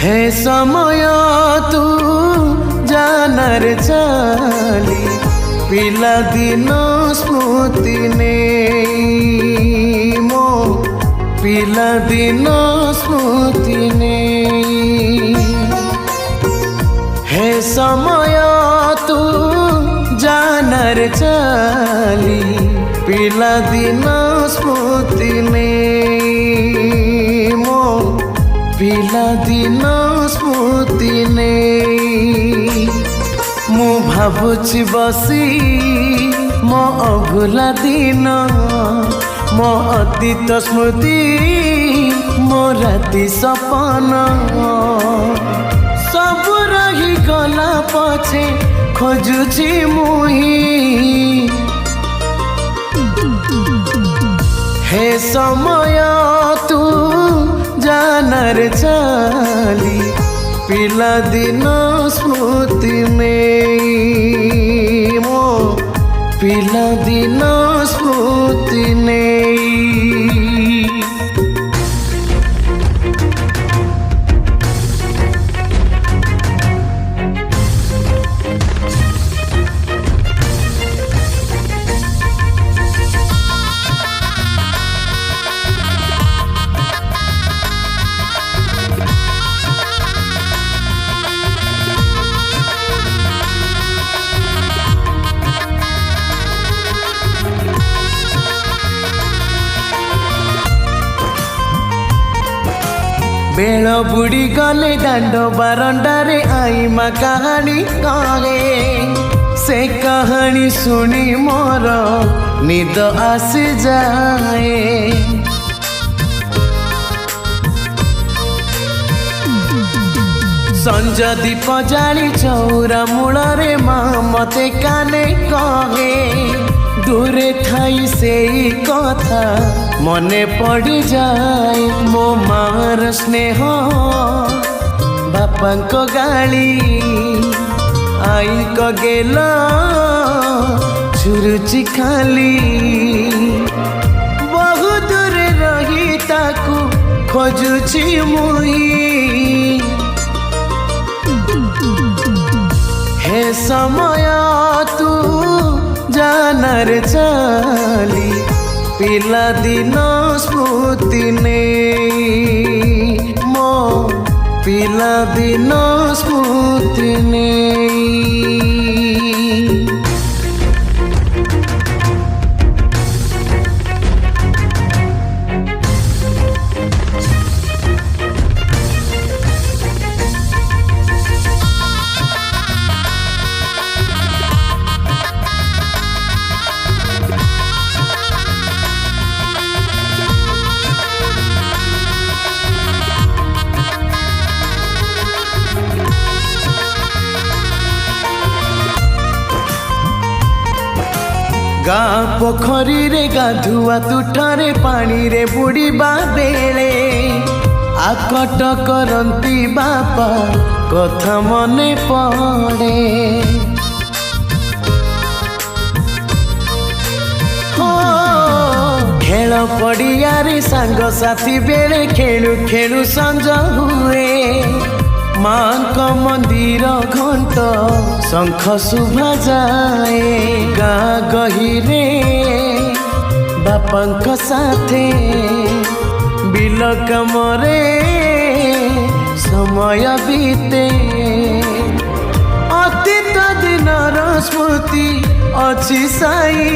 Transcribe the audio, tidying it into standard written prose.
हे समय तू जानार चाली पिला दिन स्मृति ने मो पिला दिन स्मृति ने हे समय तू जानार चाली पिला दिन स्मृति ने मो पिला दिन स्मृति ने मु भावुची बसी मो अभुला दिन मो अतीत स्मृति मो राति सपन सब रही गला पछे खोजुची मुही हे समय तू जानार चाली पिला दिन स्मृति में मो पिला दिन स्मृति में बेल बुड़ी गले दांड बारंडारे आई माँ कहानी कहे से कहानी सुनी मोर निद आसी जाए संज दीप जाली चौरा मूलरे माँ मते काने कहे दूरे थाई से कथा मने पड़ी जाए मो मार स्नेह बापा को गाली आई को गेला छुरुची खाली बहुत दूर रही ताकू खोजुची मुई हे समय तू जानार चाली पिला दिन स्मृति ने मो पिला दिन स्मृति ने गाँ पोखरी रे गाधुआ तुठरे पानी रे बुड़ीबा बेले आकट करंती बापा कथा मने पड़े खेल पड़िया रे सांग साथी बेले खेलु खेलु संज हुए माँ को मंदिर घंट शंख शुभा जाए गाँ गहिरे बापा साथे बिल कमरे समय बीते अतीत दिनर स्मृति अच्छी साई।